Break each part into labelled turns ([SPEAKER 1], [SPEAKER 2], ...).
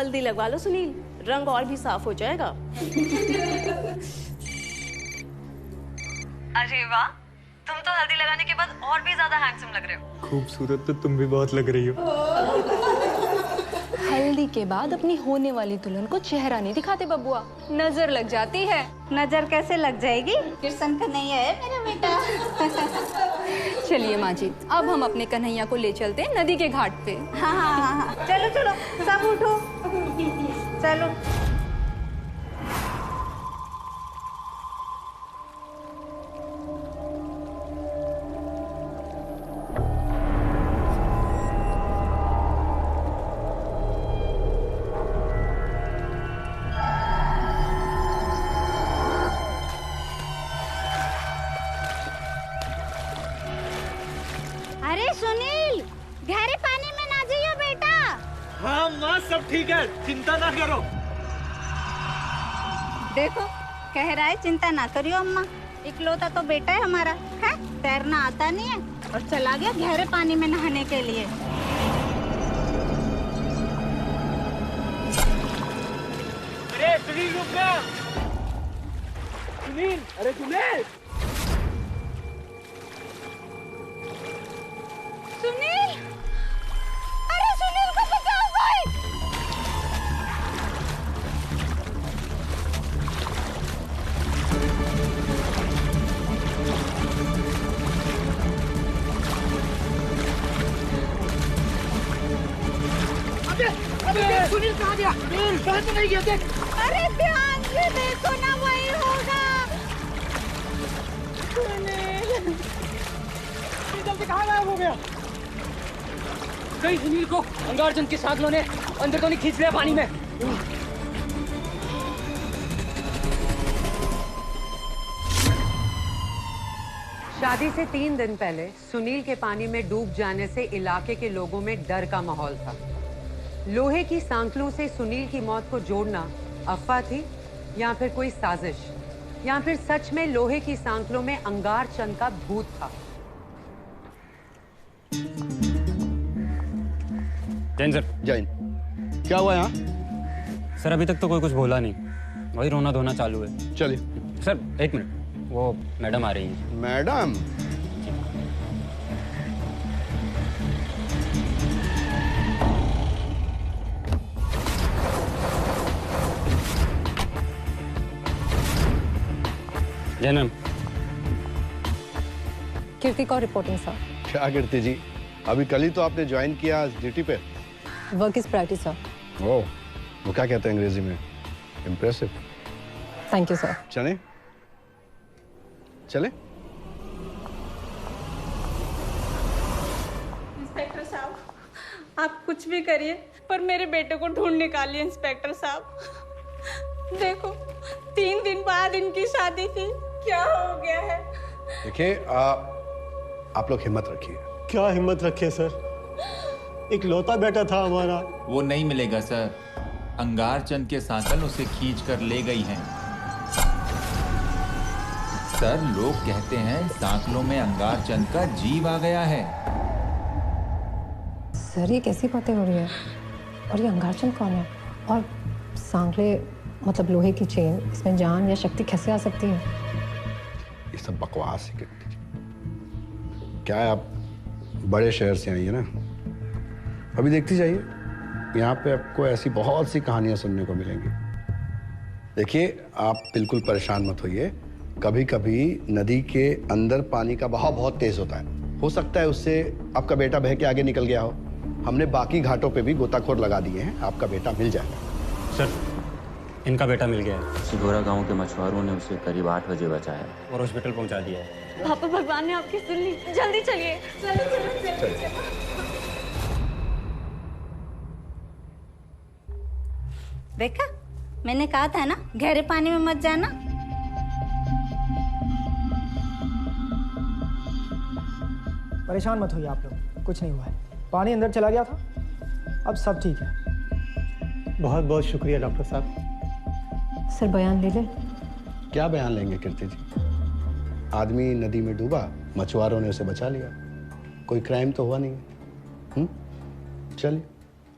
[SPEAKER 1] हल्दी लगवा लो सुनील, रंग और भी साफ हो जाएगा।
[SPEAKER 2] अरे वाह, तुम तो हल्दी लगाने के बाद और भी ज्यादा हैंडसम लग रहे हो।
[SPEAKER 3] खूबसूरत तो तुम भी बहुत लग रही हो।
[SPEAKER 4] हल्दी के बाद अपनी होने वाली दुल्हन को चेहरा नहीं दिखाते बबुआ, नजर लग जाती है।
[SPEAKER 5] नजर कैसे लग जाएगी? कृष्ण कन्हैया है मेरा बेटा।
[SPEAKER 4] चलिए माँ जी, अब हम अपने कन्हैया को ले चलते हैं नदी के घाट पे।
[SPEAKER 5] हाँ हाँ हाँ हाँ, चलो चलो सब उठो, चलो। अरे सुनील, गहरे पानी में ना जाइयो बेटा।
[SPEAKER 3] हाँ माँ, सब ठीक है, चिंता ना करो।
[SPEAKER 5] देखो कह रहा है चिंता ना करियो अम्मा, इकलौता तो बेटा है हमारा, है तैरना आता नहीं है और चला गया गहरे पानी में नहाने के लिए।
[SPEAKER 3] अरे सुनील रुक जा। सुनील, अरे सुनील।
[SPEAKER 5] सुनील, अरे सुनील को बचाओ भाई।
[SPEAKER 3] अबे सुनील कहाँ गया? सुनील कहाँ तो नहीं गया, देख।
[SPEAKER 5] अरे ध्यान से देखो ना, वही होगा। सुनील
[SPEAKER 3] जल्दी कहाँ गायब हो गया? कहीं सुनील को अंगारचंद के साथियों ने अंदर तो नहीं खींच लिया पानी में?
[SPEAKER 6] शादी से 3 दिन पहले सुनील के पानी में डूब जाने से इलाके के लोगों में डर का माहौल था। लोहे की सांकलों से सुनील की मौत को जोड़ना अफवाह थी या फिर कोई साजिश, या फिर सच में लोहे की सांकलों में अंगारचंद का भूत था।
[SPEAKER 7] जैन सर।
[SPEAKER 8] जैन, क्या हुआ यहाँ?
[SPEAKER 7] सर अभी तक तो कोई कुछ बोला नहीं, वही रोना धोना चालू है।
[SPEAKER 8] चलिए।
[SPEAKER 7] सर 1 मिनट, वो मैडम आ रही है।
[SPEAKER 8] मैडम?
[SPEAKER 7] जैन मैम।
[SPEAKER 4] कीर्ति कौर रिपोर्टिंग सर।
[SPEAKER 8] क्या कीर्ति जी, अभी कल ही तो आपने ज्वाइन किया ड्यूटी पे।
[SPEAKER 4] Work is practice sir.
[SPEAKER 8] Oh, वो क्या कहते हैं अंग्रेजी में? इम्प्रेसिव।
[SPEAKER 4] Thank you sir.
[SPEAKER 8] चले चले।
[SPEAKER 5] इंस्पेक्टर साहब, आप कुछ भी करिए पर मेरे बेटे को ढूंढ निकालिए इंस्पेक्टर साहब। देखो 3 दिन बाद इनकी शादी थी, क्या हो गया है?
[SPEAKER 8] देखिए आप लोग हिम्मत रखिए।
[SPEAKER 3] क्या हिम्मत रखे सर, एक लौता बेटा था हमारा।
[SPEAKER 9] वो नहीं मिलेगा सर, अंगारचंद के सांकल उसे खींच कर ले गई हैं। सर लोग कहते हैं सांकलों में अंगारचंद का जीव आ गया है।
[SPEAKER 4] सर ये कैसी बातें हो रही है? और ये अंगारचंद कौन है? और सांकले मतलब लोहे की चेन, इसमें जान या शक्ति कैसे आ सकती है?
[SPEAKER 8] ये सब बकवास है कीर्ति जी। क्या है, आप बड़े शहर से आई है ना, अभी देखती जाइए, यहाँ पे आपको ऐसी बहुत सी कहानियां सुनने को मिलेंगी। देखिए आप बिल्कुल परेशान मत होइए, कभी कभी नदी के अंदर पानी का बहाव बहुत तेज होता है, हो सकता है उससे आपका बेटा बह के आगे निकल गया हो। हमने बाकी घाटों पे भी गोताखोर लगा दिए हैं, आपका बेटा मिल जाएगा।
[SPEAKER 7] सर इनका बेटा मिल गया है।
[SPEAKER 10] सिगोरा गांव के मछुआरों ने उसे करीब 8 बजे बचाया
[SPEAKER 7] और हॉस्पिटल पहुंचा दिया है।
[SPEAKER 2] पापा भगवान ने आपकी सुन ली, जल्दी चलिए। चलो चलो चलो।
[SPEAKER 5] देखा, मैंने कहा था ना गहरे पानी में मत जाना।
[SPEAKER 11] परेशान मत होइए आप लोग, कुछ नहीं हुआ है, पानी अंदर चला गया था, अब सब ठीक है।
[SPEAKER 3] बहुत बहुत शुक्रिया डॉक्टर साहब।
[SPEAKER 4] सर बयान ले ले।
[SPEAKER 8] क्या बयान लेंगे कीर्ति जी, आदमी नदी में डूबा, मछुआरों ने उसे बचा लिया, कोई क्राइम तो हुआ नहीं है। चलिए।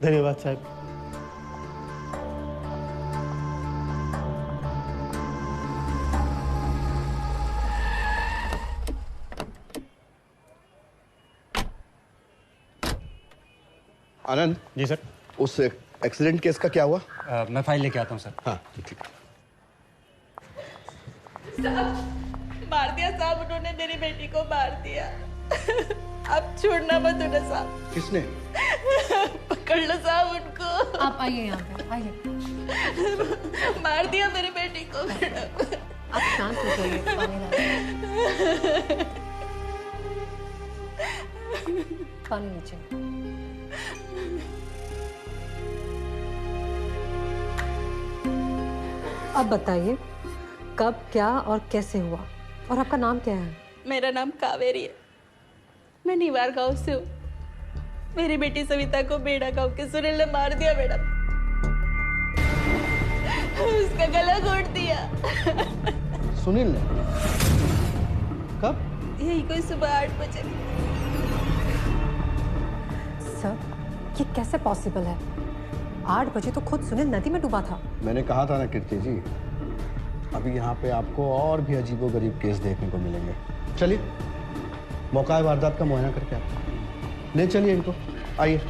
[SPEAKER 3] धन्यवाद साहब।
[SPEAKER 8] आनंद।
[SPEAKER 7] जी सर।
[SPEAKER 8] उस एक्सीडेंट केस का क्या हुआ?
[SPEAKER 7] मैं फाइल लेके आता हूँ सर।
[SPEAKER 8] हाँ ठीक।
[SPEAKER 5] मार दिया साहब, उन्होंने मेरी बेटी को मार दिया। अब छोड़ना मत उन्हें साहब।
[SPEAKER 8] किसने?
[SPEAKER 5] पकड़ लो साहब उनको।
[SPEAKER 4] आप आइए यहाँ पे, आइए।
[SPEAKER 5] मार दिया मेरी बेटी को मैडम।
[SPEAKER 4] आप शांत हो जाइए, पानी लाइए। पानी नीचे। अब बताइए कब, क्या और कैसे हुआ, और आपका नाम क्या है?
[SPEAKER 5] मेरा नाम कावेरी है, मैं निवार गांव से हूँ। मेरी बेटी सविता को बेड़ा गांव के सुनील ने मार दिया मैडम, उसका गला घोट दिया।
[SPEAKER 8] सुनील ने? कब?
[SPEAKER 5] यही कोई सुबह 8 बजे।
[SPEAKER 4] सर ये कैसे पॉसिबल है? 8 बजे तो खुद सुनील नदी में डूबा था। मैंने
[SPEAKER 8] कहा था ना कीर्ति जी, अभी यहाँ पे आपको और भी अजीबोगरीब केस देखने को मिलेंगे। चलिए मौका है वारदात का मुआयना करके आप ले चलिए इनको, आइए।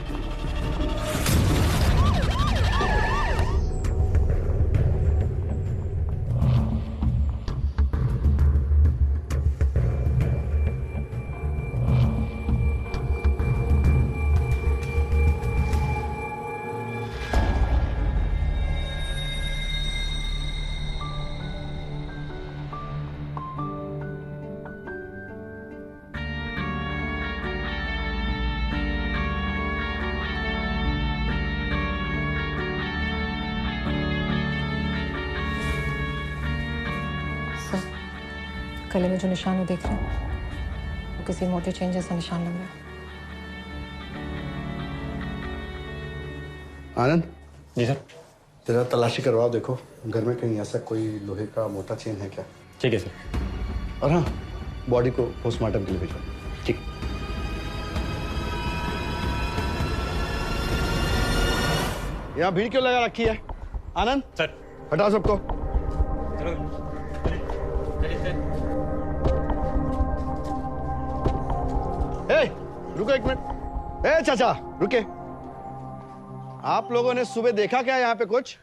[SPEAKER 4] गले में जो निशान वो देख रहे हैं, वो किसी मोटे चेन जैसा निशान लग रहा है।
[SPEAKER 8] आनंद।
[SPEAKER 7] जी सर।
[SPEAKER 8] जरा तलाशी करवाओ, देखो घर में कहीं ऐसा कोई लोहे का मोटा चेन है क्या?
[SPEAKER 7] ठीक है सर।
[SPEAKER 8] और हाँ, बॉडी को पोस्टमार्टम के लिए भेजो। ठीक। यहाँ भीड़ क्यों लगा रखी है? आनंद
[SPEAKER 7] सर।
[SPEAKER 8] हटाओ सबको। रुको एक मिनट। ए चाचा रुके। आप लोगों ने सुबह देखा क्या यहाँ पे कुछ?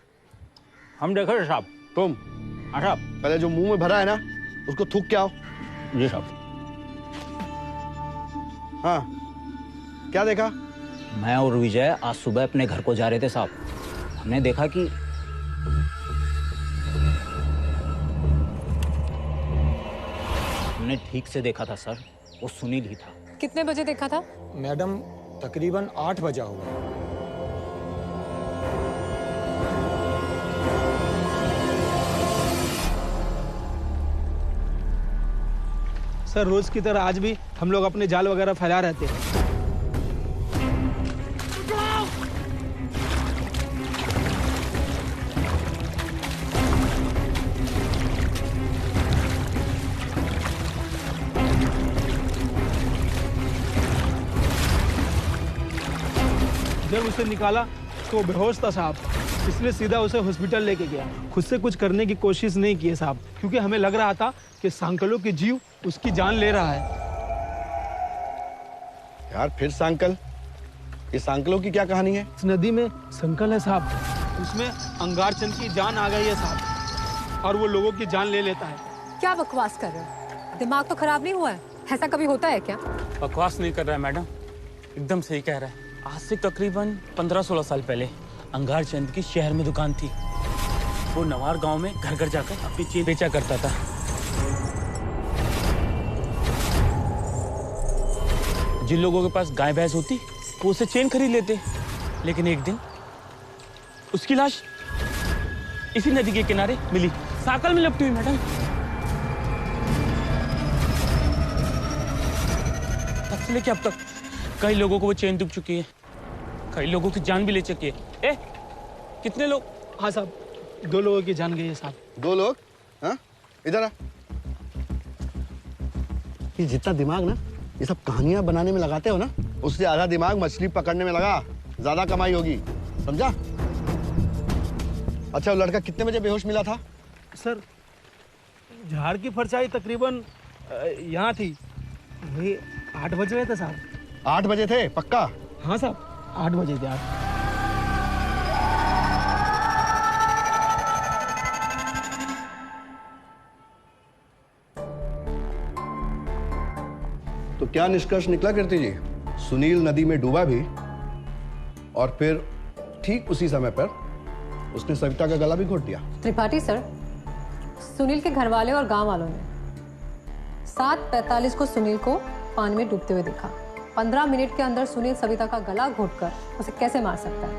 [SPEAKER 12] हम देख रहे साहब।
[SPEAKER 8] तुम?
[SPEAKER 12] हाँ साहब।
[SPEAKER 8] पहले जो मुंह में भरा है ना उसको थूक के आओ।
[SPEAKER 12] जी साहब।
[SPEAKER 8] हाँ क्या देखा?
[SPEAKER 12] मैं और विजय आज सुबह अपने घर को जा रहे थे साहब, हमने देखा कि हमने ठीक से देखा था सर, वो सुनील ही था।
[SPEAKER 4] कितने बजे देखा था?
[SPEAKER 11] मैडम तकरीबन 8 बजा होगा। सर रोज की तरह आज भी हम लोग अपने जाल वगैरह फैला रहते हैं। जब उसे निकाला तो वो बेहोश था साहब, इसलिए सीधा उसे हॉस्पिटल लेके गया। खुद से कुछ करने की कोशिश नहीं की साहब, क्योंकि हमें लग रहा था कि सांकलों की जीव उसकी जान ले रहा है।
[SPEAKER 8] यार फिर सांकल? ये सांकलों की क्या कहानी है?
[SPEAKER 11] इस नदी में संकल है साहब, उसमें अंगारचंद की जान आ गई है साहब, और वो लोगों की जान ले लेता है।
[SPEAKER 4] क्या बकवास कर रहे हो? दिमाग तो खराब नहीं हुआ है? ऐसा कभी होता है क्या?
[SPEAKER 3] बकवास नहीं कर रहा है मैडम, एकदम सही कह रहा है। आज से तकरीबन 15-16 साल पहले अंगारचंद की शहर में दुकान थी। वो नवार गांव में घर घर जाकर अपनी चेन बेचा करता था। जिन लोगों के पास गाय भैंस होती वो उसे चेन खरीद लेते, लेकिन एक दिन उसकी लाश इसी नदी के किनारे मिली, साकल में लपटी हुई मैडम। तब से लेके अब तक कई लोगों को वो चेन दुख चुकी है, कई लोगों की जान भी ले चुकी है। कितने लोग?
[SPEAKER 11] हाँ साहब, 2 लोगों की जान गई है साहब।
[SPEAKER 8] 2 लोग? हाँ इधर आ। ये जितना दिमाग ना ये सब कहानियां बनाने में लगाते हो ना, उससे आधा दिमाग मछली पकड़ने में लगा, ज्यादा कमाई होगी, समझा? अच्छा वो लड़का कितने बजे बेहोश मिला था?
[SPEAKER 11] सर झाड़ की परछाई तकरीबन यहाँ थी, वही 8 बज रहे थे साहब।
[SPEAKER 8] 8 बजे थे पक्का?
[SPEAKER 11] हाँ साहब। 8 बजे थे 8।
[SPEAKER 8] तो क्या निष्कर्ष निकला कीर्ति जी? सुनील नदी में डूबा भी और फिर ठीक उसी समय पर उसने सविता का गला भी घोट दिया।
[SPEAKER 4] त्रिपाठी सर, सुनील के घर वाले और गांव वालों ने 7:45 को सुनील को पानी में डूबते हुए देखा। 15 मिनट के अंदर सुनील सविता का गला घोटकर उसे कैसे मार सकता है?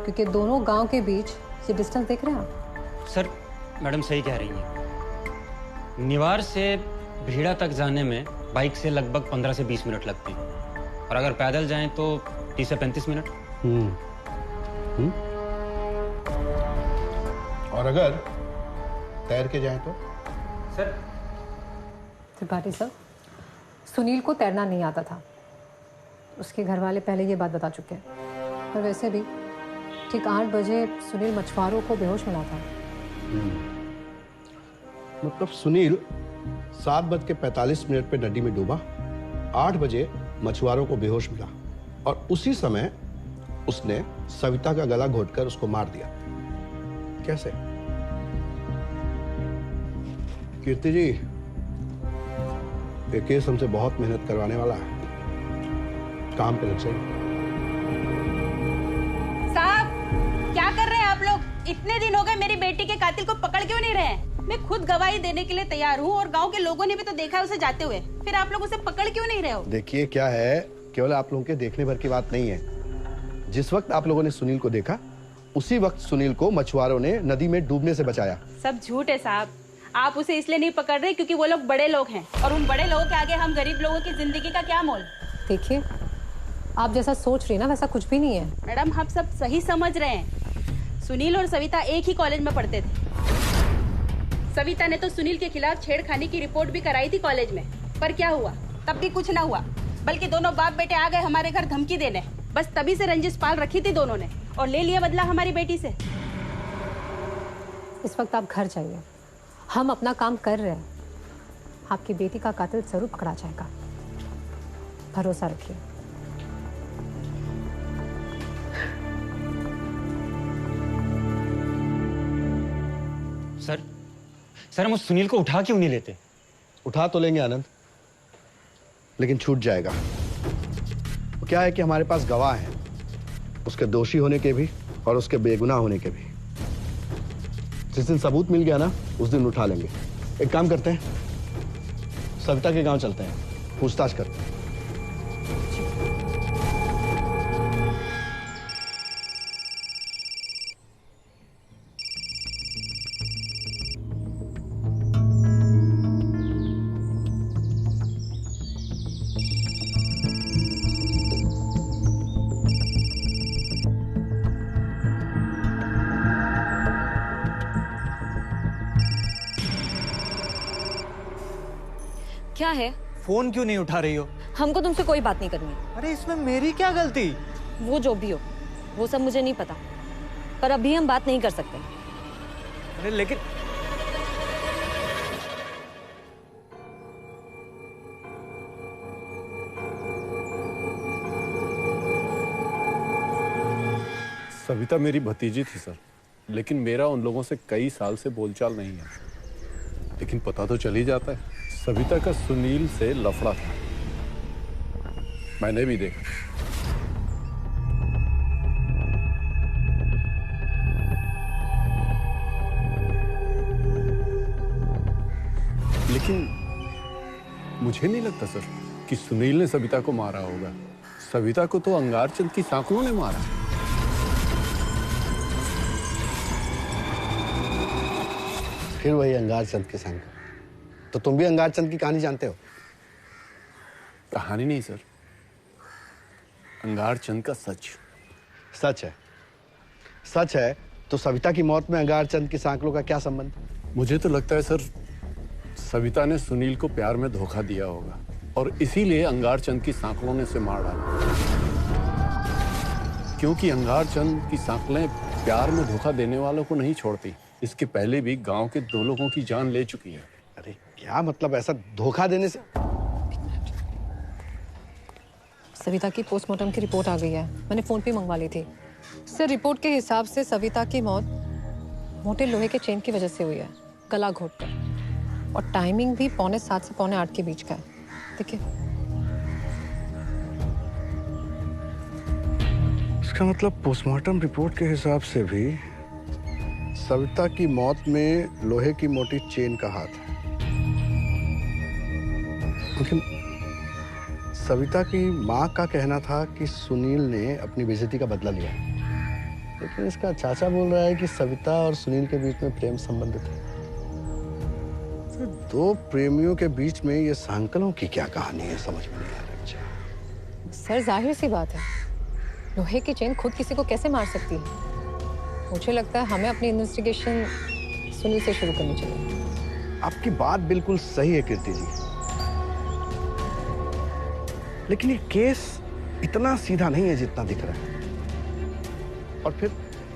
[SPEAKER 4] क्योंकि दोनों गांव के बीच ये डिस्टेंस देख रहे हैं आप?
[SPEAKER 7] सर मैडम सही कह रही हैं। निवार से भीड़ा तक जाने में बाइक से लगभग 15 से 20 मिनट लगती, और अगर पैदल जाएं तो 30 से 35 मिनट।
[SPEAKER 8] और अगर तैर के जाएं तो?
[SPEAKER 7] सर
[SPEAKER 4] त्रिपाठी सर, सुनील को तैरना नहीं आता था। उसके घर वाले पहले ये बात बता चुके हैं। और वैसे भी ठीक 8 बजे सुनील मछुआरों को बेहोश मिला था।
[SPEAKER 8] मतलब सुनील 7:45 पे नदी में डूबा, 8 बजे मछुआरों को बेहोश मिला और उसी समय उसने सविता का गला घोटकर उसको मार दिया। कैसे? कीर्ति जी, ये केस हमसे बहुत मेहनत करवाने वाला है। काम पे लग जाइए।
[SPEAKER 5] साहब, क्या कर रहे हैं आप लोग? इतने दिन हो गए मेरी बेटी के कातिल को पकड़ क्यों नहीं रहे? मैं खुद गवाही देने के लिए तैयार हूँ और गांव के लोगों ने भी तो देखा उसे जाते हुए, फिर आप लोग उसे पकड़ क्यों नहीं रहे हो?
[SPEAKER 8] देखिए क्या है, केवल आप लोगों के देखने भर की बात नहीं है। जिस वक्त आप लोगों ने सुनील को देखा, उसी वक्त सुनील को मछुआरों ने नदी में डूबने से बचाया।
[SPEAKER 5] सब झूठ है साहब। आप उसे इसलिए नहीं पकड़ रहे क्योंकि वो लोग बड़े लोग हैं, और उन बड़े लोगों के आगे हम गरीब लोगों की जिंदगी का क्या मोल?
[SPEAKER 4] देखिए, आप जैसा सोच रही हैं ना, वैसा कुछ भी नहीं है।
[SPEAKER 5] मैडम, हम सब सही समझ रहे हैं। सुनील और सविता एक ही कॉलेज में पढ़ते थे। सविता ने तो सुनील के खिलाफ छेड़खानी की रिपोर्ट भी कराई थी कॉलेज में, पर क्या हुआ? तब भी कुछ ना हुआ, बल्कि दोनों बाप बेटे आ गए हमारे घर धमकी देने। बस तभी से रंजिश पाल रखी थी दोनों ने, और ले लिया बदला हमारी बेटी से।
[SPEAKER 4] इस वक्त आप घर जाइए, हम अपना काम कर रहे हैं। आपकी बेटी का कातिल जरूर पकड़ा जाएगा, भरोसा रखिए।
[SPEAKER 7] सर हम उस सुनील को उठा क्यों नहीं लेते?
[SPEAKER 8] उठा तो लेंगे आनंद, लेकिन छूट जाएगा। क्या है कि हमारे पास गवाह हैं, उसके दोषी होने के भी और उसके बेगुनाह होने के भी। जिस दिन सबूत मिल गया ना, उस दिन उठा लेंगे। एक काम करते हैं, सविता के गांव चलते हैं, पूछताछ करते हैं।
[SPEAKER 2] क्या है?
[SPEAKER 13] फोन क्यों नहीं उठा रही हो?
[SPEAKER 2] हमको तुमसे कोई बात नहीं करनी।
[SPEAKER 13] अरे इसमें मेरी क्या गलती?
[SPEAKER 2] वो जो भी हो, वो सब मुझे नहीं पता, पर अभी हम बात नहीं कर सकते।
[SPEAKER 13] अरे लेकिन
[SPEAKER 14] सविता मेरी भतीजी थी सर, लेकिन मेरा उन लोगों से कई साल से बोलचाल नहीं है। लेकिन पता तो चल ही जाता है, सविता का सुनील से लफड़ा था, मैंने भी देखा। लेकिन मुझे नहीं लगता सर कि सुनील ने सविता को मारा होगा। सविता को तो अंगारचंद की सांकलों ने मारा।
[SPEAKER 8] फिर वही अंगारचंद के संग। तो तुम भी अंगारचंद की कहानी जानते हो?
[SPEAKER 14] कहानी नहीं सर, अंगारचंद का सच।
[SPEAKER 8] सच है? सच है तो सविता की मौत में अंगारचंद की सांकलों का क्या संबंध?
[SPEAKER 14] मुझे तो लगता है सर, सविता ने सुनील को प्यार में धोखा दिया होगा और इसीलिए अंगारचंद की सांकलों ने उसे मार डाला। क्योंकि अंगारचंद की सांकलें प्यार में धोखा देने वालों को नहीं छोड़ती। इसके पहले भी गांव के 2 लोगों की जान ले चुकी है।
[SPEAKER 8] अरे क्या मतलब, ऐसा धोखा देने से?
[SPEAKER 4] सविता की पोस्टमार्टम की रिपोर्ट आ गई है, मैंने फोन पे मंगवा ली थी सर। रिपोर्ट के हिसाब से सविता की मौत मोटे लोहे के चेन की वजह से हुई है, गला घोटकर, और टाइमिंग भी 7:45 से 8:45 के बीच का है। देखिए,
[SPEAKER 8] इसका मतलब पोस्टमार्टम रिपोर्ट के हिसाब से भी सविता की मौत में लोहे की मोटी चेन का हाथ है। लेकिन सविता की माँ का कहना था कि सुनील ने अपनी बेइज्जती का बदला लिया, लेकिन इसका चाचा बोल रहा है कि सविता और सुनील के बीच में प्रेम संबंध थे। तो दो प्रेमियों के बीच में ये सांकलों की क्या कहानी है, समझ में नहीं आ रहा।
[SPEAKER 4] सर जाहिर सी बात है, लोहे की चेन खुद किसी को कैसे मार सकती है। मुझे लगता है हमें अपनी इन्वेस्टिगेशन सुनील से शुरू करनी चाहिए।
[SPEAKER 8] आपकी बात बिल्कुल सही है कीर्ति जी, लेकिन ये केस इतना सीधा नहीं है जितना दिख रहा है। और फिर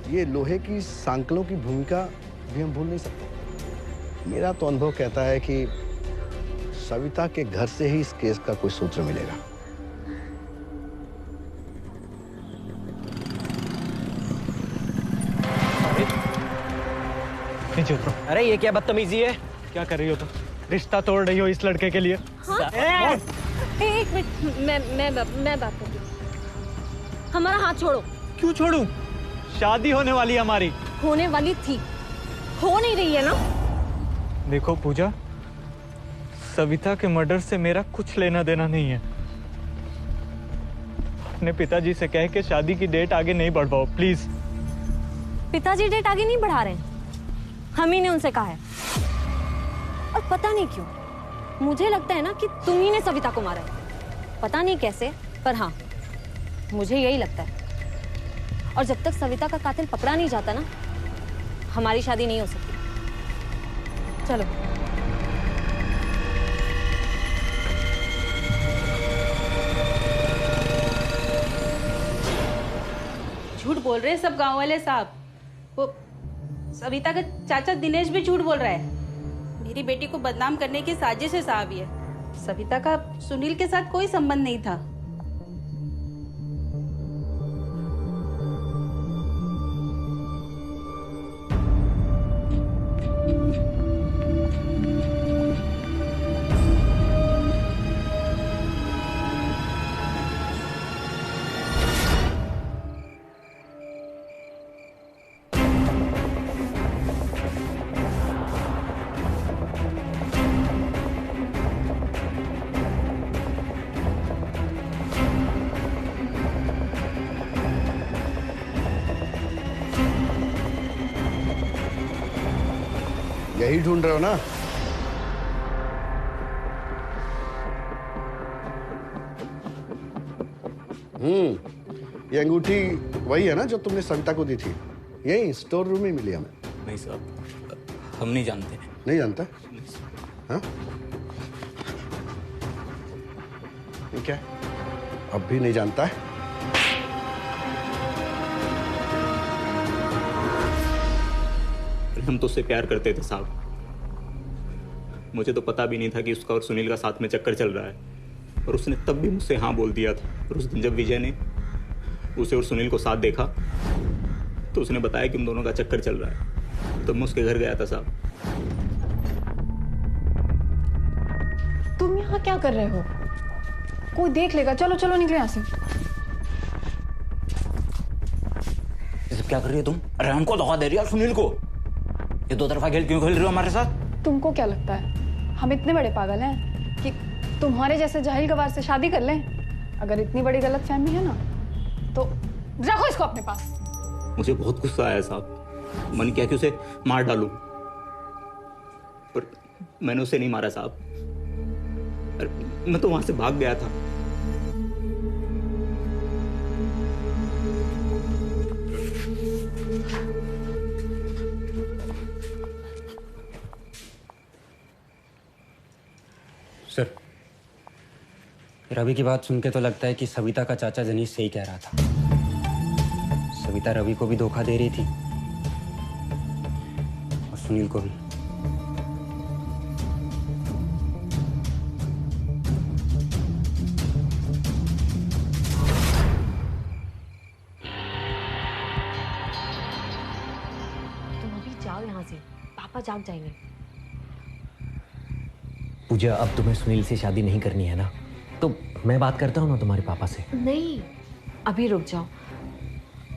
[SPEAKER 8] ये लोहे की सांकलों की भूमिका भी हम भूल नहीं सकते। मेरा तो अनुभव कहता है कि सविता के घर से ही इस केस का कोई सूत्र मिलेगा।
[SPEAKER 13] नीचे उतरो। अरे ये क्या बदतमीजी है, क्या कर रही हो तुम? रिश्ता तोड़ रही हो इस लड़के के लिए?
[SPEAKER 2] हाँ? एक मिनट, मैं बात करती हूँ। हमारा हाथ छोड़ो।
[SPEAKER 13] क्यों छोड़ूं? शादी होने वाली है हमारी।
[SPEAKER 2] होने वाली थी, हो नहीं रही है ना।
[SPEAKER 13] देखो पूजा, सविता के मर्डर से मेरा कुछ लेना देना नहीं है। अपने पिताजी से कह के शादी की डेट आगे नहीं बढ़वाओ प्लीज।
[SPEAKER 2] पिताजी डेट आगे नहीं बढ़ा रहे हैं, हम ही ने उनसे कहा है। और पता नहीं क्यों मुझे लगता है ना कि तुम ही ने सविता को मारा है। पता नहीं कैसे, पर हाँ मुझे यही लगता है। और जब तक सविता का कातिल पकड़ा नहीं जाता ना, हमारी शादी नहीं हो सकती। चलो।
[SPEAKER 5] झूठ बोल रहे हैं सब गांव वाले साहब। वो सविता का चाचा दिनेश भी झूठ बोल रहा है। मेरी बेटी को बदनाम करने की साजिश है साहब ये। सविता का सुनील के साथ कोई संबंध नहीं था।
[SPEAKER 8] यही ढूंढ रहे हो ना? ये अंगूठी वही है ना जो तुमने सविता को दी थी? यही स्टोर रूम में मिली हमें।
[SPEAKER 12] नहीं साहब, हम नहीं जानते।
[SPEAKER 8] नहीं जानता? हाँ? ठीक है, अब भी नहीं जानता है?
[SPEAKER 12] हम तो उससे प्यार करते थे साहब। मुझे तो पता भी नहीं था कि उसका और सुनील का साथ में चक्कर चल रहा है। और उसने तब भी मुझसे हाँ बोल दिया था। और उस दिन जब विजय ने उसे और सुनील को साथ देखा तो उसने बताया कि उन दोनों का चक्कर चल रहा है। तब मैं उसके घर गया था साहब।
[SPEAKER 15] तुम यहाँ क्या कर रहे हो? कोई देख लेगा। चलो चलो निकले यहाँ से।
[SPEAKER 12] ये सब क्या कर रही हो तुम? अरे हमको धोखा दे रही है सुनील को। ये दो तरफा खेल क्यों खेल रही हो हमारे साथ?
[SPEAKER 15] तुमको क्या लगता है हम इतने बड़े पागल हैं कि तुम्हारे जैसे जाहिल गवार से शादी कर लें? अगर इतनी बड़ी गलतफहमी है ना तो रखो इसको अपने पास।
[SPEAKER 12] मुझे बहुत गुस्सा आया साहब। मन किया कि उसे मार डालूं, पर मैंने उसे नहीं मारा साहब। अरे मैं तो वहां से भाग गया था। सर, रवि की बात सुन के तो लगता है कि सविता का चाचा जनीश सही कह रहा था। सविता रवि को भी धोखा दे रही थी और सुनील को भी।
[SPEAKER 2] जाओ यहाँ से, पापा जाग जाएंगे।
[SPEAKER 16] पूजा, अब तुम्हें सुनील से शादी नहीं करनी है ना, तो मैं बात करता हूँ ना तुम्हारे पापा से।
[SPEAKER 2] नहीं, अभी रुक जाओ,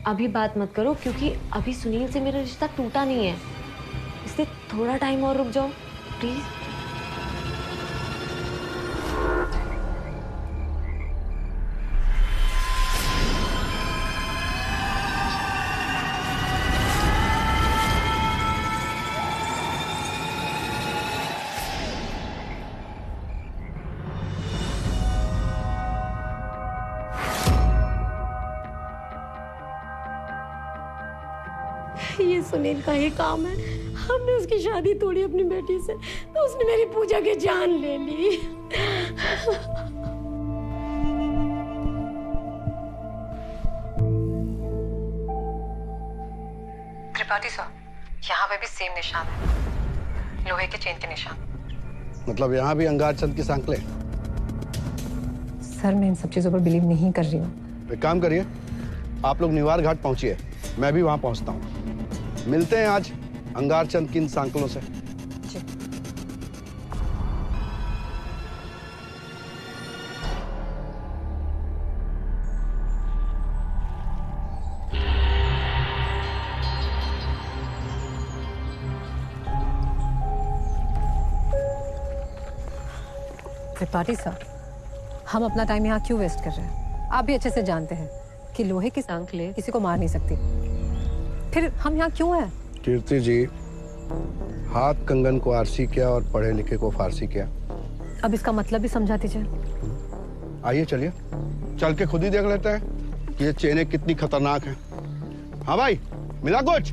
[SPEAKER 2] अभी बात मत करो, क्योंकि अभी सुनील से मेरा रिश्ता टूटा नहीं है, इसलिए थोड़ा टाइम और रुक जाओ प्लीज।
[SPEAKER 1] ये सुनील का ही काम है, हमने उसकी शादी तोड़ी अपनी बेटी से, तो उसने मेरी पूजा की जान ले ली।
[SPEAKER 4] त्रिपाठी साहब, यहाँ पे भी सेम निशान है, लोहे के चेन के निशान।
[SPEAKER 8] मतलब यहाँ भी अंगार चंद की सांकलें?
[SPEAKER 4] सर, मैं इन सब चीजों पर बिलीव नहीं कर रही हूँ।
[SPEAKER 8] एक काम करिए, आप लोग निवार घाट पहुंचिए, मैं भी वहां पहुंचता हूँ। मिलते हैं आज अंगार चंद की इन सांकलों से।
[SPEAKER 4] त्रिपाठी साहब, हम अपना टाइम यहाँ क्यों वेस्ट कर रहे हैं? आप भी अच्छे से जानते हैं कि लोहे की सांकलें किसी को मार नहीं सकती, फिर हम यहाँ क्यों हैं?
[SPEAKER 8] कीर्ति जी, हाथ कंगन को आरसी किया और पढ़े लिखे को फारसी किया।
[SPEAKER 4] अब इसका मतलब भी समझा दीजिए।
[SPEAKER 8] आइए चलिए, चल के खुद ही देख लेते हैं कि ये चेनें कितनी खतरनाक हैं। हाँ भाई, मिला कुछ?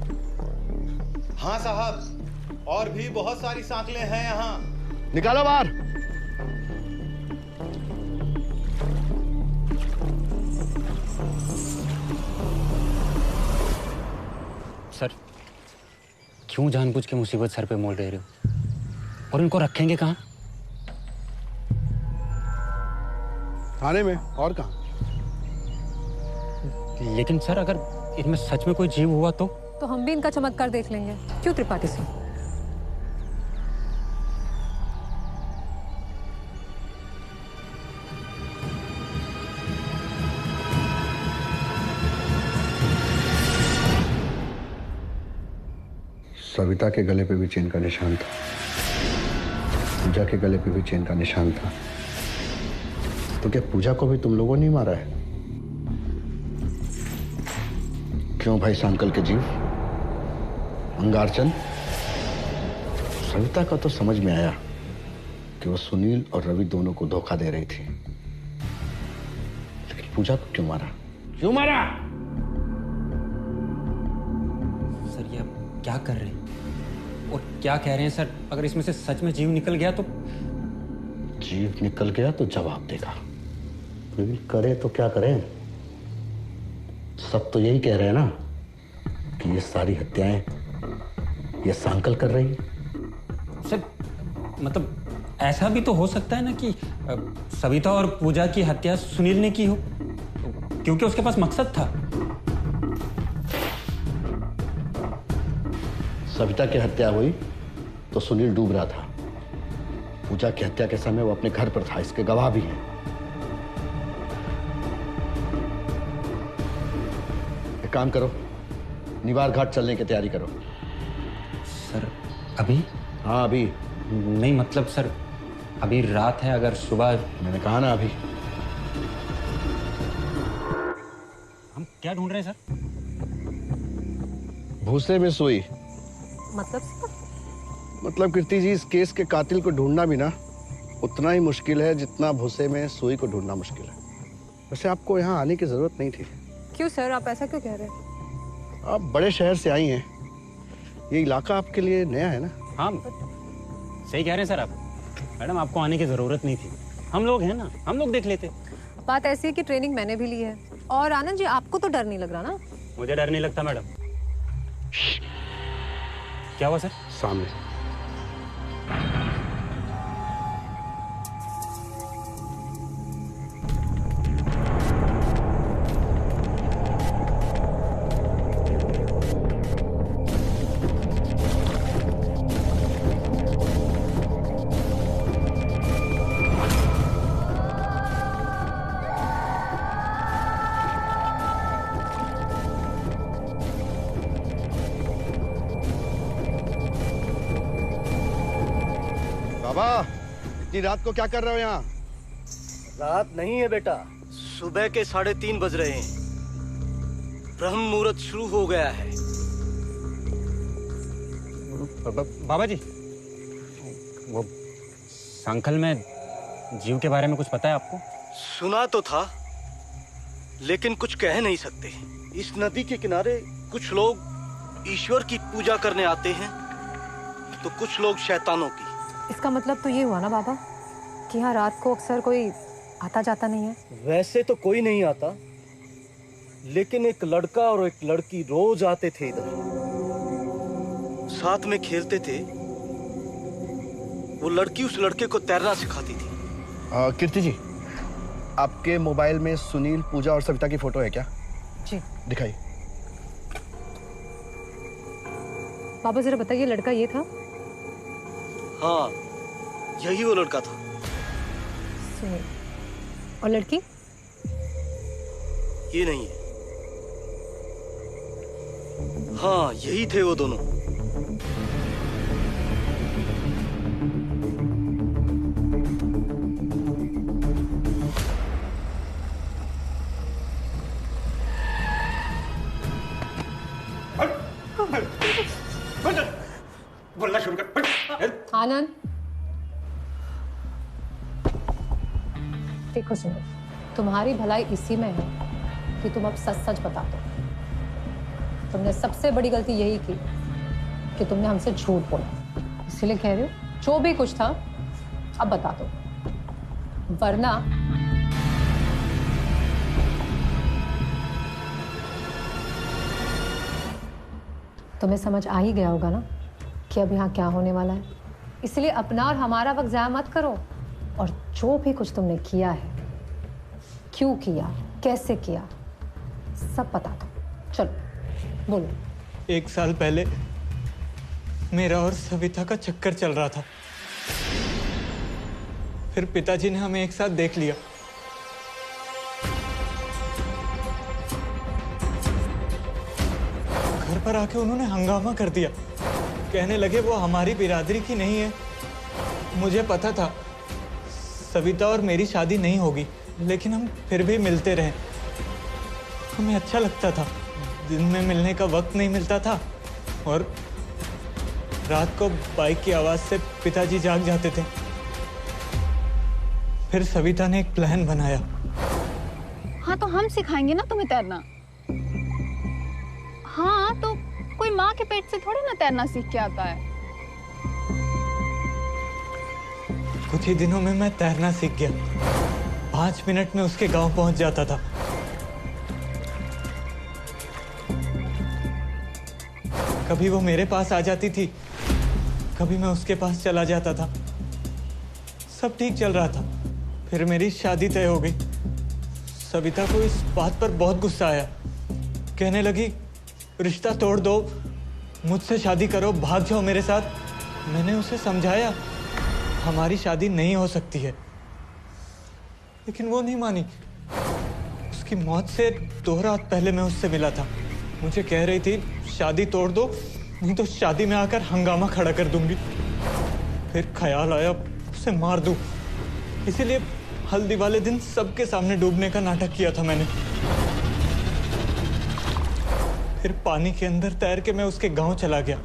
[SPEAKER 17] हाँ साहब, और भी बहुत सारी सांकलें हैं यहाँ।
[SPEAKER 8] निकालो बाहर।
[SPEAKER 7] सर, क्यों जानबूझ के मुसीबत सर पे मोल रहे हो? और इनको रखेंगे कहाँ?
[SPEAKER 8] थाने में, और कहाँ?
[SPEAKER 7] लेकिन सर, अगर इनमें सच में कोई जीव हुआ तो
[SPEAKER 4] हम भी इनका चमत्कार देख लेंगे। क्यों त्रिपाठी सिंह?
[SPEAKER 8] सविता के गले पे भी चेन का निशान था, पूजा के गले पे भी चेन का निशान था, तो क्या पूजा को भी तुम लोगों ने मारा है? क्यों भाई सांकल के जीव? अंगारचंद? सविता का तो समझ में आया कि वो सुनील और रवि दोनों को धोखा दे रही थी, लेकिन पूजा को क्यों मारा? क्यों मारा?
[SPEAKER 7] सर, ये आप क्या कर रहे हैं और क्या कह रहे हैं सर? अगर इसमें से सच में जीव निकल गया तो?
[SPEAKER 8] जीव निकल गया तो जवाब देगा, फिर करे तो क्या करें? सब तो यही कह रहे हैं ना कि ये सारी हत्याएं ये सांकल कर रही है।
[SPEAKER 7] सर, मतलब ऐसा भी तो हो सकता है ना कि सविता और पूजा की हत्या सुनील ने की हो, क्योंकि उसके पास मकसद था।
[SPEAKER 8] सविता की हत्या हुई तो सुनील डूब रहा था, पूजा की हत्या के समय वो अपने घर पर था, इसके गवाह भी हैं। एक काम करो, निवार घाट चलने की तैयारी करो।
[SPEAKER 7] सर, अभी?
[SPEAKER 8] हाँ अभी।
[SPEAKER 7] नहीं मतलब सर, अभी रात है, अगर सुबह।
[SPEAKER 8] मैंने कहा ना अभी।
[SPEAKER 7] हम क्या ढूंढ रहे हैं सर?
[SPEAKER 8] भूसे में सुई।
[SPEAKER 4] मतलब
[SPEAKER 8] कीर्ति जी, इस केस के कातिल को ढूंढना भी ना उतना ही मुश्किल है जितना भूसे में सुई को ढूंढना मुश्किल है। वैसे आपको यहाँ आने की जरूरत नहीं थी।
[SPEAKER 4] क्यों सर, आप ऐसा क्यों कह रहे हैं?
[SPEAKER 8] आप बड़े शहर से आई हैं, ये इलाका आपके लिए नया है ना?
[SPEAKER 7] हाँ, सही कह रहे हैं सर आप। मैडम, आपको आने की जरूरत नहीं थी, हम लोग हैं ना, हम लोग देख लेते।
[SPEAKER 4] बात ऐसी है कि ट्रेनिंग मैंने भी ली है। और आनंद जी, आपको तो डर नहीं लग रहा ना?
[SPEAKER 7] मुझे डर नहीं लगता मैडम। क्या हुआ सर?
[SPEAKER 8] सामने।
[SPEAKER 18] बाबा, इतनी रात को क्या कर रहे हो यहाँ?
[SPEAKER 19] रात नहीं है बेटा, सुबह के 3:30 बज रहे हैं। ब्रह्म मुहूर्त शुरू हो गया है।
[SPEAKER 7] बाबा जी, वो सांखल में जीव के बारे में कुछ पता है आपको?
[SPEAKER 19] सुना तो था, लेकिन कुछ कह नहीं सकते। इस नदी के किनारे कुछ लोग ईश्वर की पूजा करने आते हैं, तो कुछ लोग शैतानों की।
[SPEAKER 4] इसका मतलब तो ये हुआ ना बाबा कि यहाँ रात को अक्सर कोई आता जाता नहीं है?
[SPEAKER 19] वैसे तो कोई नहीं आता, लेकिन एक लड़का और एक लड़की रोज आते थे इधर, साथ में खेलते थे। वो लड़की उस लड़के को तैरना सिखाती थी।
[SPEAKER 18] कीर्ति जी, आपके मोबाइल में सुनील, पूजा और सविता की फोटो है क्या?
[SPEAKER 4] जी।
[SPEAKER 18] दिखाइए।
[SPEAKER 4] बाबा जरा बताइए, लड़का ये था?
[SPEAKER 19] हाँ, यही वो लड़का था।
[SPEAKER 4] सुनील। और लड़की?
[SPEAKER 19] ये नहीं है। हाँ, यही थे वो दोनों।
[SPEAKER 7] बोलना शुरू कर।
[SPEAKER 4] आनंद, देखो सुनो, तुम्हारी भलाई इसी में है कि तुम अब सच सच बता दो। तुमने सबसे बड़ी गलती यही की कि तुमने हमसे झूठ बोला। इसीलिए कह रही हो, जो भी कुछ था अब बता दो, वरना तुम्हें समझ आ ही गया होगा ना कि अब यहाँ क्या होने वाला है। इसलिए अपना और हमारा वक्त ज़ाया मत करो, और जो भी कुछ तुमने किया है, क्यों किया, कैसे किया, सब बता दो। चलो बोलो।
[SPEAKER 13] 1 साल पहले मेरा और सविता का चक्कर चल रहा था। फिर पिताजी ने हमें एक साथ देख लिया। घर पर आके उन्होंने हंगामा कर दिया। कहने लगे वो हमारी बिरादरी की नहीं है। मुझे पता था सविता और मेरी शादी नहीं होगी, लेकिन हम फिर भी मिलते रहे। हमें अच्छा लगता था। दिन में मिलने का वक्त नहीं मिलता था, और रात को बाइक की आवाज से पिताजी जाग जाते थे। फिर सविता ने एक प्लान बनाया।
[SPEAKER 15] हाँ, तो हम सिखाएंगे ना तुम्हें तैरना। हाँ, तो कोई माँ के पेट से थोड़ी ना तैरना सीख के आता है।
[SPEAKER 13] कुछ ही दिनों में मैं तैरना सीख गया। 5 मिनट में उसके गांव पहुंच जाता था। कभी वो मेरे पास आ जाती थी, कभी मैं उसके पास चला जाता था। सब ठीक चल रहा था। फिर मेरी शादी तय हो गई। सविता को इस बात पर बहुत गुस्सा आया। कहने लगी, रिश्ता तोड़ दो, मुझसे शादी करो, भाग जाओ मेरे साथ। मैंने उसे समझाया हमारी शादी नहीं हो सकती है, लेकिन वो नहीं मानी। उसकी मौत से 2 रात पहले मैं उससे मिला था। मुझे कह रही थी शादी तोड़ दो, नहीं तो शादी में आकर हंगामा खड़ा कर दूंगी। फिर ख्याल आया उसे मार दूं। इसीलिए हल्दी वाले दिन सबके सामने डूबने का नाटक किया था मैंने। फिर पानी के अंदर तैर के मैं उसके गांव चला गया।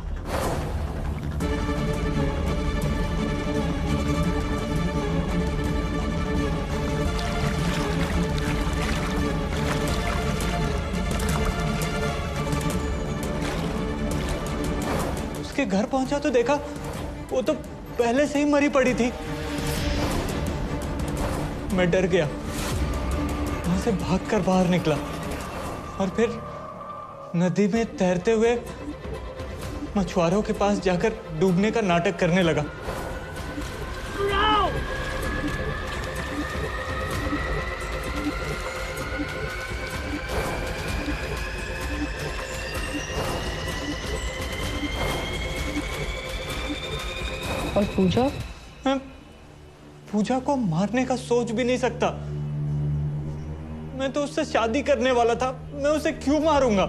[SPEAKER 13] उसके घर पहुंचा तो देखा वो तो पहले से ही मरी पड़ी थी। मैं डर गया, वहां से भागकर बाहर निकला और फिर नदी में तैरते हुए मछुआरों के पास जाकर डूबने का नाटक करने लगा।
[SPEAKER 4] और पूजा?
[SPEAKER 13] मैं पूजा को मारने का सोच भी नहीं सकता। मैं तो उससे शादी करने वाला था, मैं उसे क्यों मारूंगा?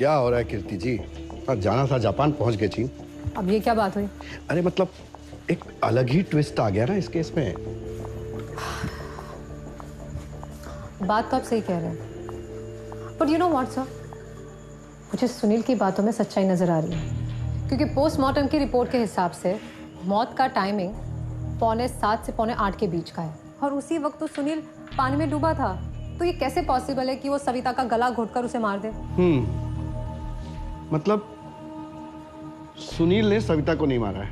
[SPEAKER 8] क्या हो रहा है कीर्ति जी? जाना था जापान, पहुंच गए चीन।
[SPEAKER 4] अब ये क्या बात हुई?
[SPEAKER 8] अरे मतलब एक अलग ही ट्विस्ट आ गया ना इस केस में।
[SPEAKER 4] बात तो आप सही कह रहे हैं, but you know what sir, मुझे सुनील की बातों में सच्चाई नजर आ रही है, क्योंकि पोस्टमार्टम की रिपोर्ट के हिसाब से मौत का टाइमिंग 7:45 से 8:45 के बीच का है, और उसी वक्त तो सुनील पानी में डूबा था। तो ये कैसे पॉसिबल है कि वो सविता का गला घोटकर उसे मार दे?
[SPEAKER 8] मतलब सुनील ने सविता को नहीं मारा है,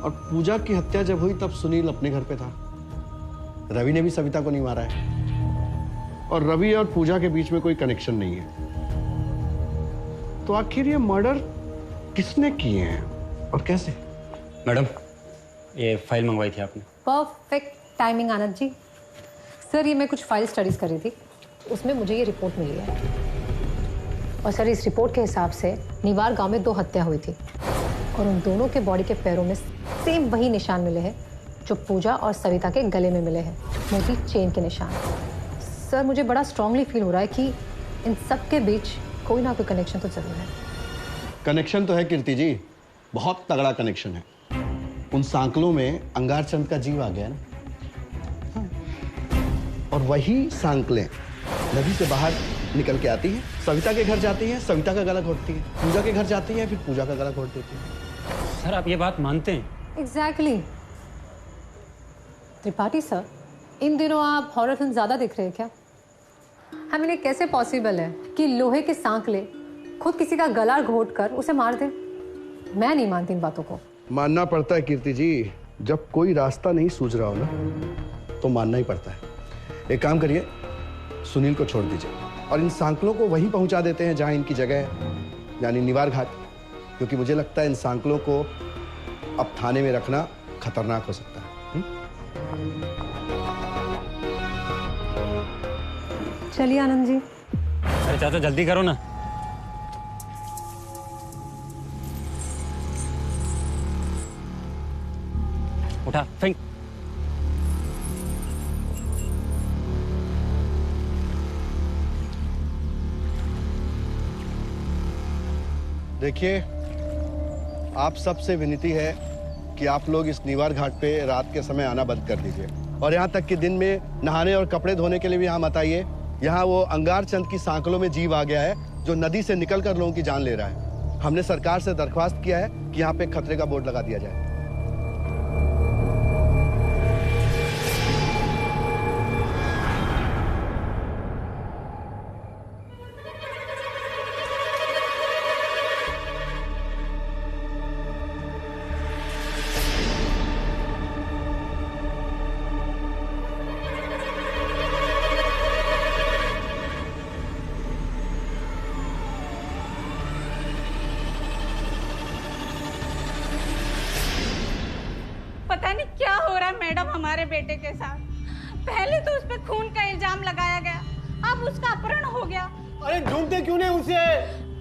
[SPEAKER 8] और पूजा की हत्या जब हुई तब सुनील अपने घर पे था। रवि ने भी सविता को नहीं मारा है, और रवि और पूजा के बीच में कोई कनेक्शन नहीं है। तो आखिर ये मर्डर किसने किए हैं और कैसे?
[SPEAKER 7] मैडम, ये फाइल मंगवाई थी आपने।
[SPEAKER 4] Perfect timing Anand ji. Sir, ये मैं कुछ फाइल स्टडीज कर रही थी, उसमें मुझे ये रिपोर्ट मिली है, और सर इस रिपोर्ट के हिसाब से निवार गांव में 2 हत्या हुई थी, और उन दोनों के बॉडी के पैरों में सेम वही निशान मिले हैं जो पूजा और सविता के गले में मिले हैं, मोटी चेन के निशान। सर, मुझे बड़ा स्ट्रांगली फील हो रहा है कि इन सब के बीच कोई ना कोई कनेक्शन तो जरूर है।
[SPEAKER 8] कनेक्शन तो है कीर्ति जी, बहुत तगड़ा कनेक्शन है। उन सांकलों में अंगारचंद का जीव आ गया ना, और वही सांकलें नदी से बाहर निकल के आती हैं, सविता के घर जाती हैं, सविता का गला घोटती है, पूजा के घर जाती है, फिर पूजा का गला घोट देती है।
[SPEAKER 7] सर, आप ये बात मानते हैं?
[SPEAKER 4] एग्जैक्टली। त्रिपाठी सर, इन दिनों आप हॉरर फिल्म ज्यादा देख रहे हैं क्या? हमें ये कैसे पॉसिबल है कि लोहे के सांकले खुद किसी का गला घोटकर उसे मार दे? मैं नहीं मानती इन बातों को।
[SPEAKER 8] मानना पड़ता है कीर्ति जी, जब कोई रास्ता नहीं सूझ रहा हो ना, तो मानना ही पड़ता है। एक काम करिए, सुनील को छोड़ दीजिए और इन सांकलों को वहीं पहुंचा देते हैं जहां इनकी जगह है, यानी निवार घाट, क्योंकि मुझे लगता है इन सांकलों को अब थाने में रखना खतरनाक हो सकता है।
[SPEAKER 4] चलिए आनंद जी।
[SPEAKER 7] अरे चाचा, जल्दी करो ना। उठा, फेंक।
[SPEAKER 8] देखिए, आप सबसे विनती है कि आप लोग इस निवार घाट पे रात के समय आना बंद कर दीजिए, और यहाँ तक कि दिन में नहाने और कपड़े धोने के लिए भी यहाँ मत आइए। यहाँ वो अंगारचंद की सांकलों में जीव आ गया है जो नदी से निकलकर लोगों की जान ले रहा है। हमने सरकार से दरख्वास्त किया है कि यहाँ पे खतरे का बोर्ड लगा दिया जाए।
[SPEAKER 5] पता नहीं क्या हो रहा है मैडम हमारे बेटे के साथ। पहले तो उस पे खून का इल्जाम लगाया गया, अब उसका अपहरण हो गया।
[SPEAKER 11] अरे ढूंढते क्यों नहीं उसे?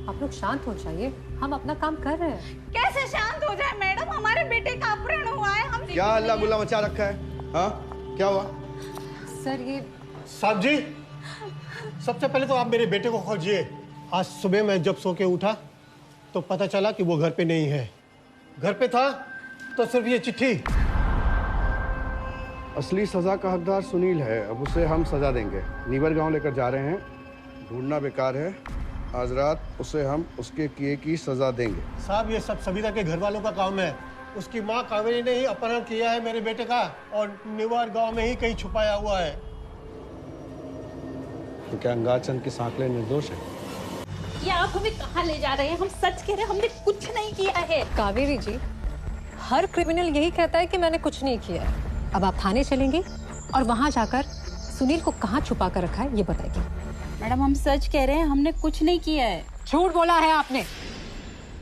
[SPEAKER 4] आप लोग शांत हो जाइए, हम अपना काम कर रहे हैं।
[SPEAKER 5] कैसे शांत हो जाए मैडम, हमारे बेटे का अपहरण हुआ है। हम
[SPEAKER 8] क्या अल्लाह गुल्ला मचा रखा है? हाँ, क्या हुआ?
[SPEAKER 4] सर, ये
[SPEAKER 11] साहब जी, सबसे पहले तो आप मेरे बेटे को खोजिए। आज सुबह मैं जब सो के उठा तो पता चला कि वो घर पे नहीं है। घर पे था तो सिर्फ ये चिट्ठी।
[SPEAKER 8] असली सजा का हकदार सुनील है, अब उसे हम सजा देंगे। नीवर गांव लेकर जा रहे हैं, ढूंढना बेकार है। आज रात उसे हम उसके किए की सजा देंगे।
[SPEAKER 11] साहब, ये सब सविता के घर वालों का काम है। उसकी माँ कावेरी ने ही अपहरण किया है मेरे बेटे का, और निवार गांव में ही कहीं छुपाया हुआ है।
[SPEAKER 8] तो क्या अंगारचंद की सांकलें निर्दोष है?
[SPEAKER 5] ये आप हमें कहाँ ले जा रहे हैं? हम सच कह रहे हैं, हमने कुछ नहीं किया है।
[SPEAKER 4] कावेरी जी, हर क्रिमिनल यही कहता है कि मैंने कुछ नहीं किया है। अब आप थाने चलेंगे और वहां जाकर सुनील को कहाँ छुपा कर रखा है ये बताएगी।
[SPEAKER 5] मैडम, हम सच कह रहे हैं, हमने कुछ नहीं किया है।
[SPEAKER 4] झूठ बोला है आपने,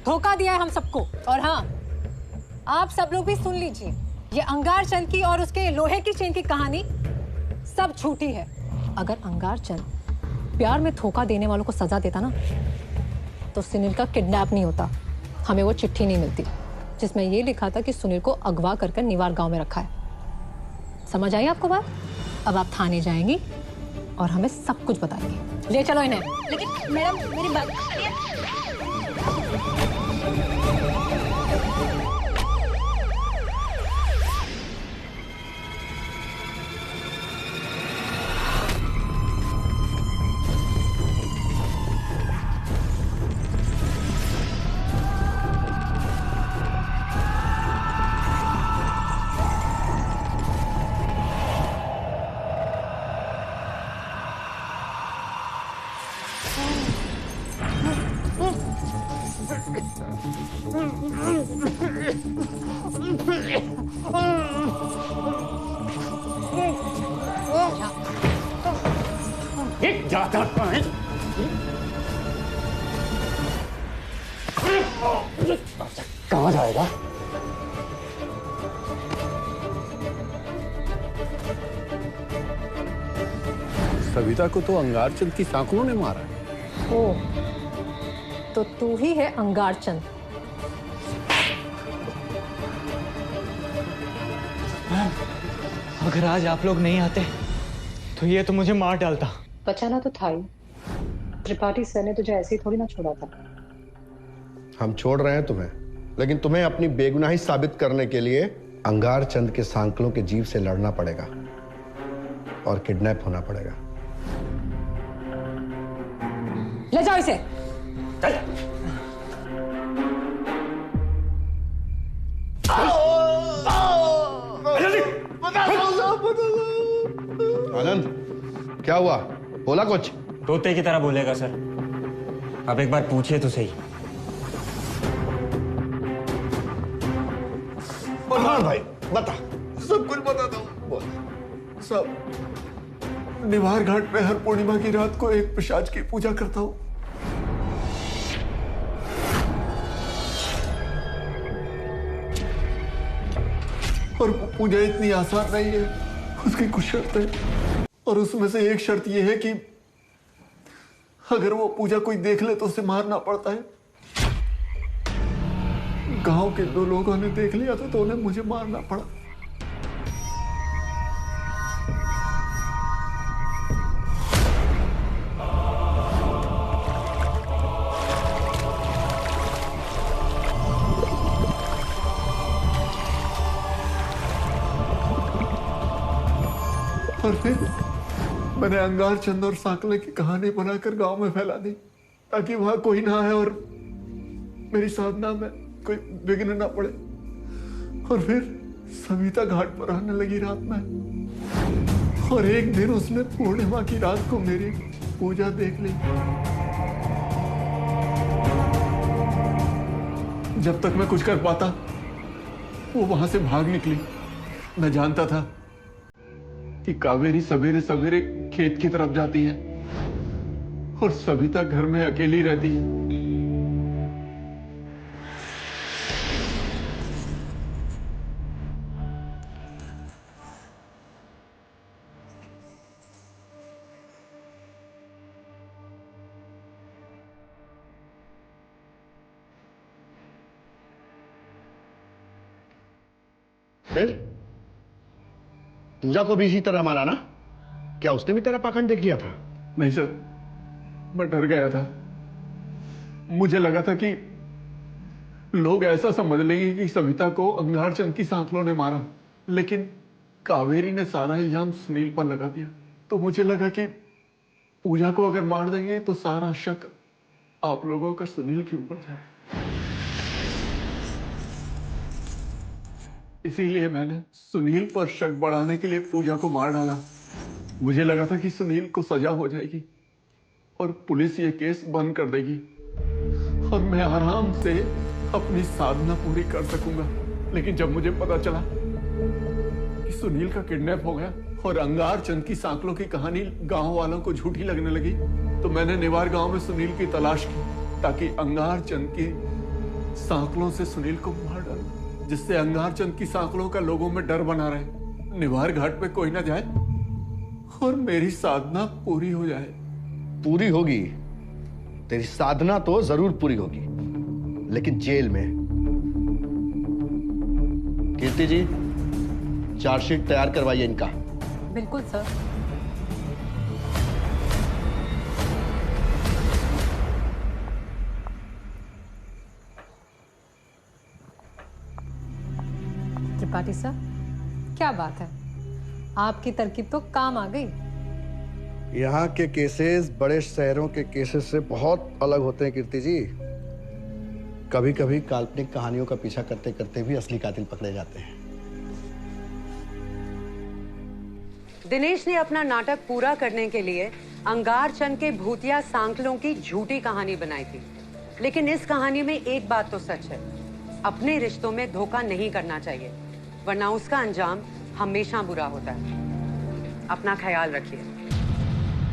[SPEAKER 4] धोखा दिया है हम सबको। और हाँ, आप सब लोग भी सुन लीजिए, ये अंगारचंद की और उसके लोहे की चेन की कहानी सब झूठी है। अगर अंगारचंद प्यार में धोखा देने वालों को सजा देता ना, तो सुनील का किडनैप नहीं होता, हमें वो चिट्ठी नहीं मिलती जिसमें ये लिखा था कि सुनील को अगवा कर निवार गांव में रखा है। समझ आई आपको बात? अब आप थाने जाएंगी और हमें सब कुछ बताएंगे। ले चलो इन्हें।
[SPEAKER 5] लेकिन मैडम मेरी बात
[SPEAKER 16] कहाँ जाएगा?
[SPEAKER 14] सविता को तो अंगारचंद की सांकलों ने मारा है।
[SPEAKER 4] ओ, तो तू ही है अंगारचंद।
[SPEAKER 13] अगर आज आप लोग नहीं आते तो ये तो मुझे मार डालता।
[SPEAKER 4] बचाना तो था ही। त्रिपाठी सर ने तुझे ऐसे ही थोड़ी ना छोड़ा था।
[SPEAKER 8] हम छोड़ रहे हैं तुम्हें, लेकिन तुम्हें अपनी बेगुनाही साबित करने के लिए अंगारचंद के सांकलों के जीव से लड़ना पड़ेगा और किडनैप होना पड़ेगा।
[SPEAKER 4] ले जाओ इसे।
[SPEAKER 8] चल। आनंद, क्या हुआ? बोला कुछ?
[SPEAKER 7] तोते की तरह बोलेगा सर। अब एक बार पूछिए तो सही।
[SPEAKER 8] हाँ भाई बता।
[SPEAKER 14] सब कुछ बताता हूँ। सब निवार घाट में हर पूर्णिमा की रात को एक पिशाच की पूजा करता हूँ। और वो पूजा इतनी आसान नहीं है, उसकी कुछ शर्तें, और उसमें से एक शर्त यह है कि अगर वो पूजा कोई देख ले तो उसे मारना पड़ता है। गांव के 2 लोगों ने देख लिया था तो उन्हें मुझे मारना पड़ा। और फिर मैंने अंगारचंद और सांकले की कहानी बनाकर गांव में फैला दी ताकि वहां कोई ना आए और मेरी साधना में कोई विघ्न ना पड़े। और फिर सविता घाट पर आने लगी रात में, और एक दिन उसने पूर्णिमा की रात को मेरी पूजा देख ली। जब तक मैं कुछ कर पाता वो वहां से भाग निकली। मैं जानता था कि कावेरी सवेरे सवेरे खेत की तरफ जाती है और सविता घर में अकेली रहती है।
[SPEAKER 8] फिर पूजा को भी इसी तरह मारा ना? क्या उसने भी तेरा पाखंड देख लिया था?
[SPEAKER 14] नहीं सर, मैं डर गया था। मुझे लगा था कि लोग ऐसा समझ लेंगे कि सविता को अंगारचंद की सांकलों ने मारा, लेकिन कावेरी ने सारा इल्जाम सुनील पर लगा दिया। तो मुझे लगा कि पूजा को अगर मार देंगे तो सारा शक आप लोगों का सुनील के ऊपर जाए। इसीलिए मैंने सुनील पर शक बढ़ाने के लिए पूजा को मार डाला। मुझे लगा था कि सुनील को सजा हो जाएगी और पुलिस ये केस बंद कर देगी और मैं आराम से अपनी साधना पूरी कर सकूंगा। लेकिन जब मुझे पता चला कि सुनील का किडनैप हो गया और अंगारचंद की सांकलों की कहानी गांव वालों को झूठी लगने लगी, तो मैंने निवार गांव में सुनील की तलाश की ताकि अंगारचंद की सांकलों से सुनील को मार डालूं, जिससे अंगारचंद की सांकलों का लोगों में डर बना रहे, निवार घाट पे कोई ना जाए और मेरी साधना पूरी हो जाए।
[SPEAKER 8] पूरी होगी, तेरी साधना तो जरूर पूरी होगी, लेकिन जेल में। कीर्ति जी, चार्जशीट तैयार करवाइए इनका।
[SPEAKER 4] बिल्कुल सर। त्रिपाठी सर, क्या बात है, आपकी तरकीब तो काम आ गई।
[SPEAKER 8] यहाँ के केसेस बड़े शहरों के केसेस से बहुत अलग होते हैं कीर्ति जी। कभी कभी काल्पनिक कहानियों का पीछा करते करते भी असली कातिल पकड़े जाते हैं।
[SPEAKER 6] दिनेश ने अपना नाटक पूरा करने के लिए अंगार चंद के भूतिया सांकलों की झूठी कहानी बनाई थी, लेकिन इस कहानी में एक बात तो सच है, अपने रिश्तों में धोखा नहीं करना चाहिए, वरना उसका अंजाम हमेशा बुरा होता है। अपना ख्याल रखिए।